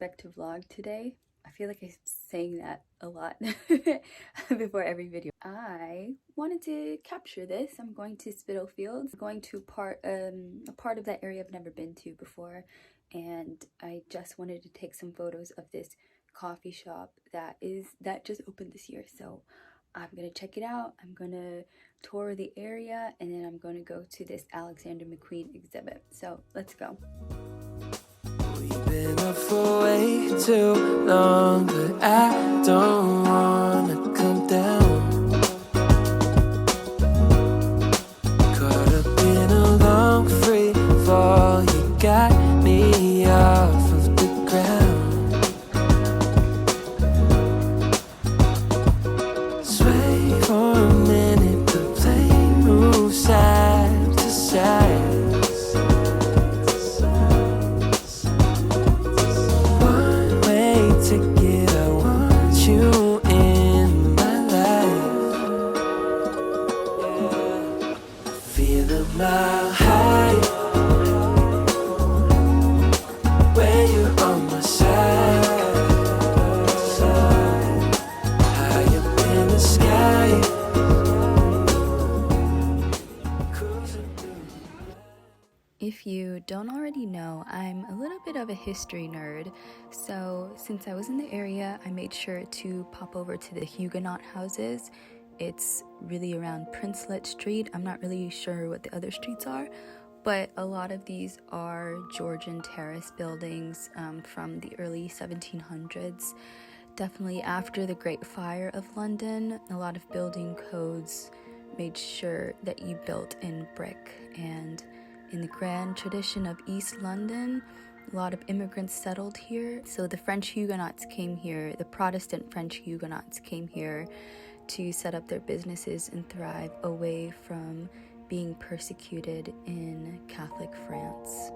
expect to vlog today. I feel like I'm saying that a lot before every video. I wanted to capture this. I'm going to Spitalfields. I'm going to a part of that area I've never been to before, and I just wanted to take some photos of this coffee shop that just opened this year. So I'm gonna check it out. I'm gonna tour the area, and then I'm gonna go to this Alexander McQueen exhibit. So let's go. We've been up for way too long, but I don't wanna come down. Caught up in a long free fall, you got me off of the ground. Sway for a minute, the plane moves side to side. Mile high, where you're on my side, high up in the sky. If you don't already know, I'm a little bit of a history nerd, so since I was in the area, I made sure to pop over to the Huguenot Houses. It's really around Princelet Street. I'm not really sure what the other streets are, but a lot of these are Georgian terrace buildings from the early 1700s. Definitely after the Great Fire of London, a lot of building codes made sure that you built in brick. And in the grand tradition of East London, a lot of immigrants settled here. So the French Huguenots came here, the Protestant French Huguenots came here to set up their businesses and thrive away from being persecuted in Catholic France.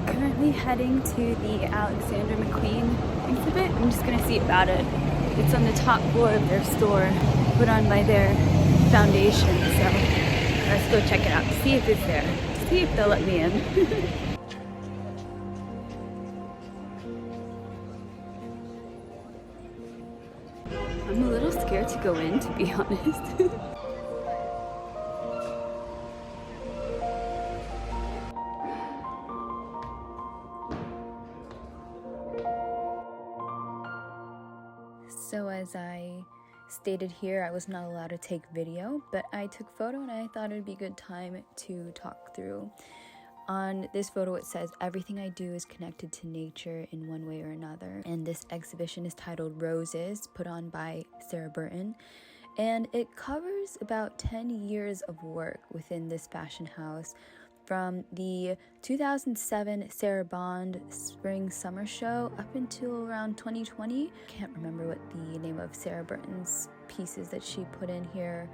Currently heading to the Alexander McQueen exhibit. I'm just gonna see about it. It's on the top floor of their store, put on by their foundation. So let's go check it out, see if it's there, see if they'll let me in. I'm a little scared to go in, to be honest. So as I stated here, I was not allowed to take video, but I took photo and I thought it would be a good time to talk through. On this photo it says, "Everything I do is connected to nature in one way or another." And this exhibition is titled Roses, put on by Sarah Burton. And it covers about 10 years of work within this fashion house, from the 2007 Sarah Bond Spring Summer Show up until around 2020. Can't remember what the name of Sarah Burton's pieces that she put in here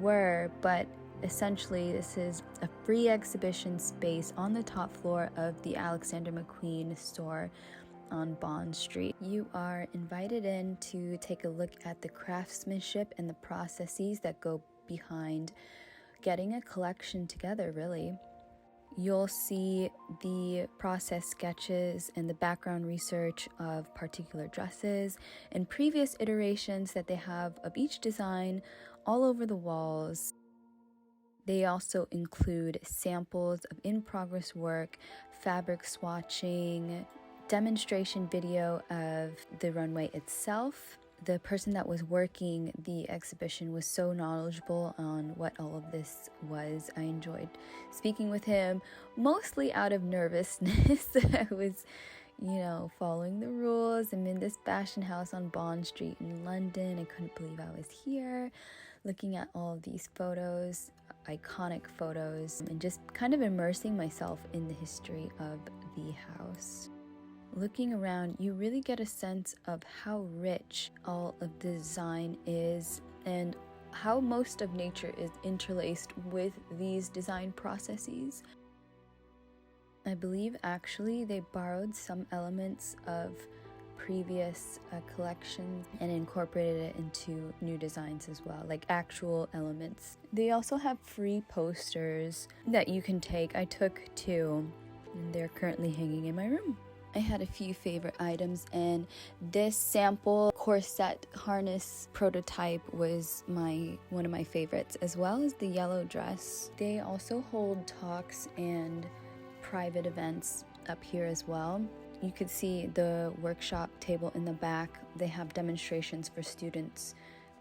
were, but essentially this is a free exhibition space on the top floor of the Alexander McQueen store on Bond Street. You are invited in to take a look at the craftsmanship and the processes that go behind getting a collection together, really. You'll see the process sketches and the background research of particular dresses and previous iterations that they have of each design all over the walls. They also include samples of in-progress work, fabric swatching, demonstration video of the runway itself. The person that was working the exhibition was so knowledgeable on what all of this was. I enjoyed speaking with him, mostly out of nervousness. I was, following the rules. I'm in this fashion house on Bond Street in London. I couldn't believe I was here, looking at all of these photos, iconic photos, and just kind of immersing myself in the history of the house. looking around, you really get a sense of how rich all of the design is and how most of nature is interlaced with these design processes. I believe actually they borrowed some elements of previous collections and incorporated it into new designs as well, like actual elements. They also have free posters that you can take. I took 2 and they're currently hanging in my room. I had a few favorite items, and this sample corset harness prototype was one of my favorites, as well as the yellow dress. They also hold talks and private events up here as well. You could see the workshop table in the back. They have demonstrations for students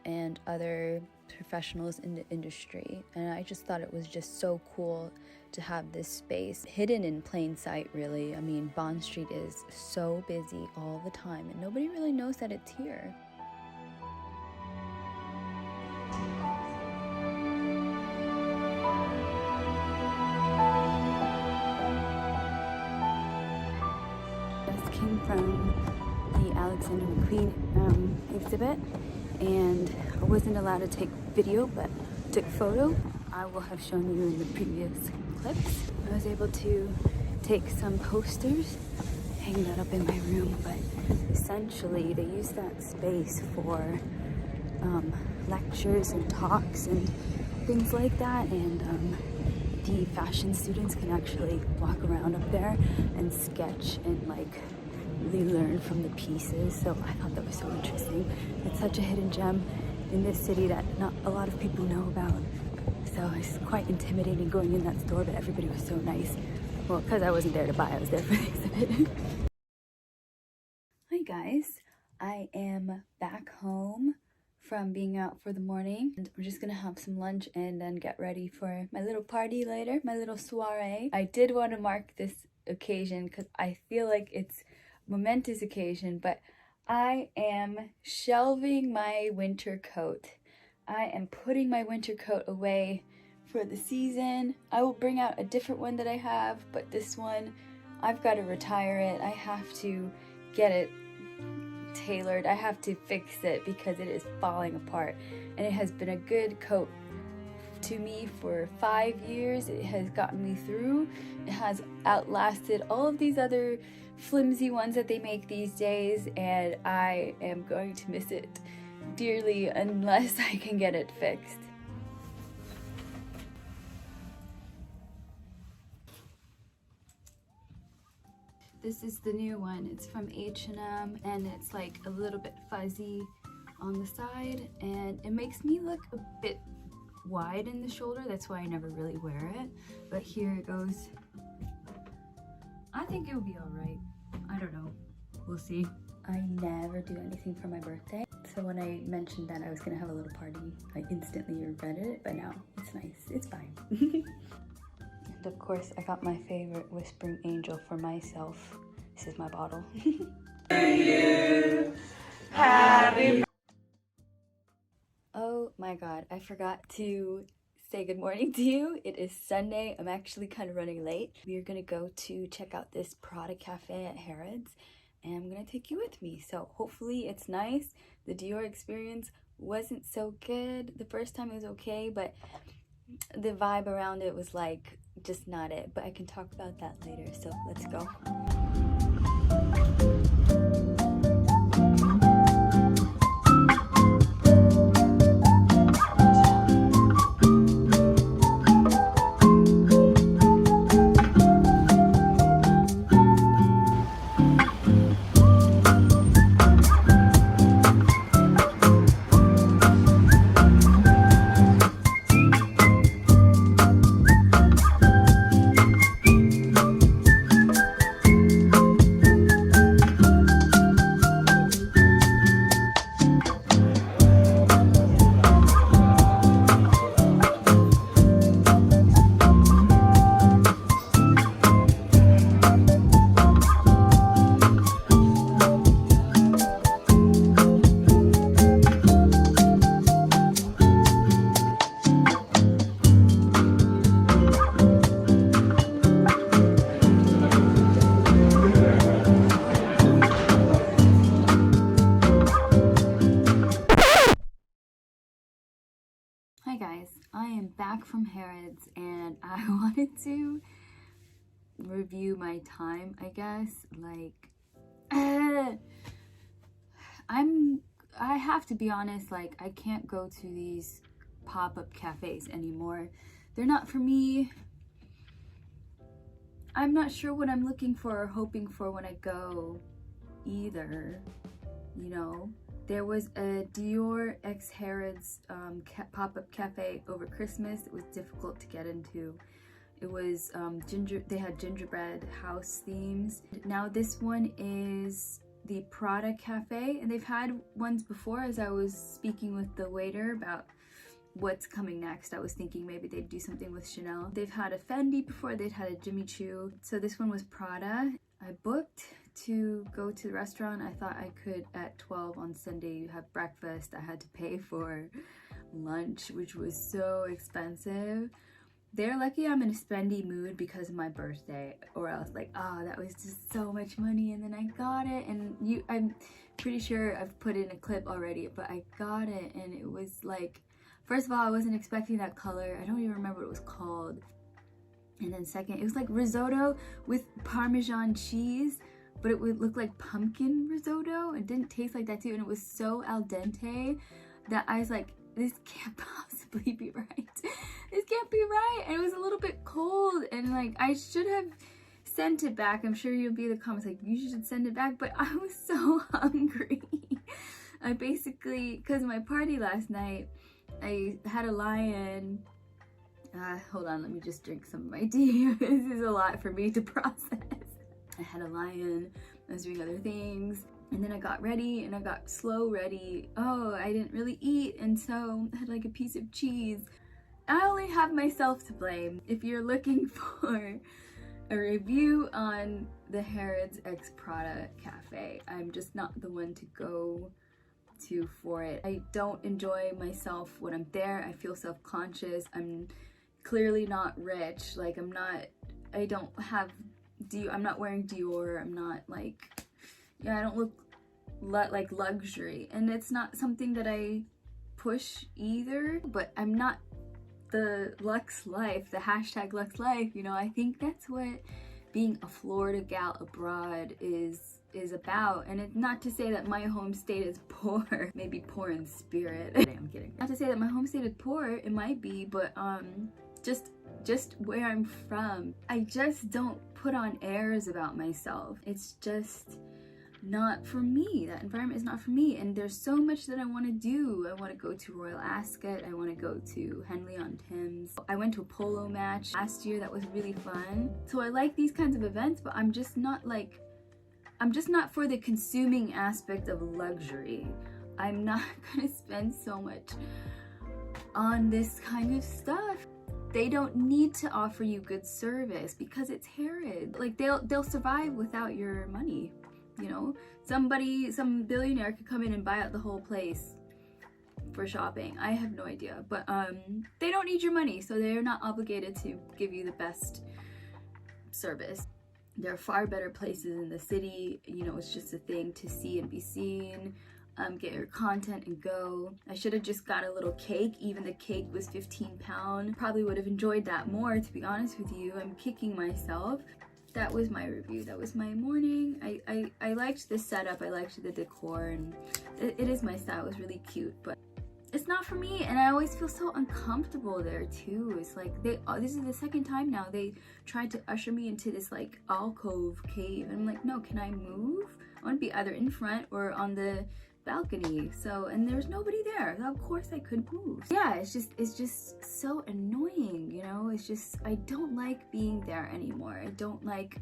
and other professionals in the industry, and I just thought it was just so cool to have this space hidden in plain sight, really. I mean, Bond Street is so busy all the time and nobody really knows that it's here. Just came from the Alexander Mcqueen exhibit, and I wasn't allowed to take video, but took photo. I will have shown you in the previous clips. I was able to take some posters, hang that up in my room, but essentially they use that space for lectures and talks and things like that, and the fashion students can actually walk around up there and sketch and like really learn from the pieces. So I thought that was so interesting. It's such a hidden gem in this city that not a lot of people know about. So it's quite intimidating going in that store, but everybody was so nice. Well, because I wasn't there to buy, I was there for the exhibit. Hi guys, I am back home from being out for the morning, and we're just gonna have some lunch and then get ready for my little party later, my little soiree. I did want to mark this occasion because I feel like it's a momentous occasion, but I am shelving my winter coat. I am putting my winter coat away for the season. I will bring out a different one that I have, but this one, I've got to retire it. I have to get it tailored. I have to fix it because it is falling apart. And it has been a good coat to me for 5 years. It has gotten me through. It has outlasted all of these other flimsy ones that they make these days, and I am going to miss it dearly unless I can get it fixed. This is the new one. It's from H&M, and it's like a little bit fuzzy on the side, and it makes me look a bit wide in the shoulder. That's why I never really wear it, but here it goes. I think it'll be all right. I don't know. We'll see. I never do anything for my birthday. So when I mentioned that I was gonna have a little party, I instantly regretted it, but now it's nice. It's fine. And of course, I got my favorite Whispering Angel for myself. This is my bottle. Happy. Oh my god, I forgot to say good morning to you. It is Sunday. I'm actually kind of running late. We are gonna go to check out this PRADA CAFFE at Harrods, and I'm gonna take you with me. So hopefully it's nice. The Dior experience wasn't so good. The first time it was okay, but the vibe around it was like just not it. But I can talk about that later, so let's go. back from Harrods and I wanted to review my time, I guess. Like, I have to be honest, like, I can't go to these pop-up cafes anymore. They're not for me. I'm not sure what I'm looking for or hoping for when I go either, you know. There was a Dior x Harrods pop-up cafe over Christmas. It was difficult to get into. It was they had gingerbread house themes. Now this one is the PRADA Cafe, and they've had ones before. As I was speaking with the waiter about what's coming next, I was thinking maybe they'd do something with Chanel. They've had a Fendi before, they'd had a Jimmy Choo. So this one was PRADA. I booked to go to the restaurant. I thought I could at 12 on Sunday have breakfast. I had to pay for lunch, which was so expensive. They're lucky I'm in a spendy mood because of my birthday, or else like, oh, that was just so much money. And then I got it, and I'm pretty sure I've put in a clip already, but I got it, and it was like, first of all, I wasn't expecting that color. I don't even remember what it was called. And then second, it was like risotto with Parmesan cheese, but it would look like pumpkin risotto. It didn't taste like that too, and it was so al dente that I was like, this can't possibly be right. This can't be right. And it was a little bit cold, and like, I should have sent it back. I'm sure you'll be in the comments like, you should send it back, but I was so hungry. I basically, because of my party last night, I had a lie-in. Hold on, let me just drink some of my tea. This is a lot for me to process. I had a lie-in, I was doing other things, and then I got ready, and I got slow ready. Oh, I didn't really eat, and so I had like a piece of cheese. I only have myself to blame. If you're looking for a review on the Harrods x PRADA Cafe, I'm just not the one to go to for it. I don't enjoy myself when I'm there. I feel self-conscious. I'm clearly not rich. Like, I'm not wearing Dior. I'm not like, yeah, I don't look like luxury, and it's not something that I push either, but I'm not the Lux life, the hashtag Lux life, you know. I think that's what being a Florida gal abroad is about. And it's not to say that my home state is poor, maybe poor in spirit. I'm kidding. Not to say that my home state is poor, it might be, but just where I'm from, I just don't put on airs about myself. It's just not for me. That environment is not for me, and there's so much that I want to do. I want to go to Royal Ascot. I want to go to Henley-on-Thames. I went to a polo match last year that was really fun. So I like these kinds of events, but I'm just not for the consuming aspect of luxury. I'm not gonna spend so much on this kind of stuff. They don't need to offer you good service because it's Harrods. Like, they'll survive without your money. You know, some billionaire could come in and buy out the whole place for shopping. I have no idea, but they don't need your money, so they're not obligated to give you the best service. There are far better places in the city. You know, it's just a thing to see and be seen. Get your content and go. I should have just got a little cake. Even the cake was £15. Probably would have enjoyed that more, to be honest with you. I'm kicking myself. That was my review. That was my morning. I liked the setup. I liked the decor, and it is my style. It was really cute, but it's not for me, and I always feel so uncomfortable there too. It's like this is the second time now they tried to usher me into this like alcove cave, and I'm like, no, can I move? I want to be either in front or on the balcony. So, and there's nobody there, so of course I couldn't move. Yeah, it's just so annoying, you know. It's just, I don't like being there anymore. I don't like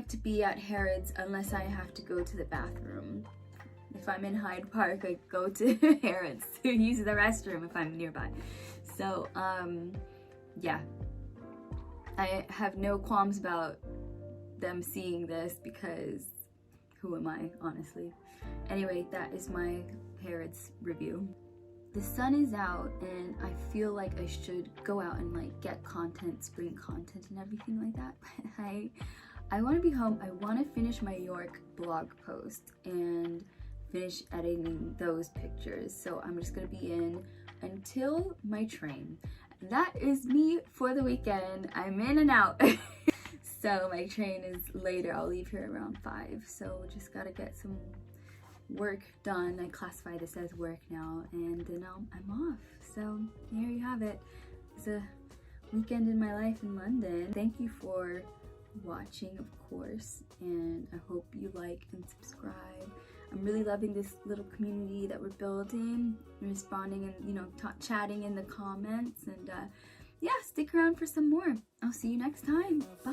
to be at Harrods unless I have to go to the bathroom. If I'm in Hyde Park, I go to Harrods to use the restroom if I'm nearby. So yeah, I have no qualms about them seeing this, because who am I, honestly? Anyway, that is my Harrods review. The sun is out, and I feel like I should go out and like get content, spring content and everything like that. I want to be home. I want to finish my York blog post and finish editing those pictures. So I'm just gonna be in until my train. That is me for the weekend. I'm in and out. So my train is later. I'll leave here around 5. So just gotta get some work done. I classify this as work now, and then I'm off. So there you have it. It's a weekend in my life in London. Thank you for watching, of course, and I hope you like and subscribe. I'm really loving this little community that we're building, responding and, you know, chatting in the comments, and yeah, stick around for some more. I'll see you next time. Bye.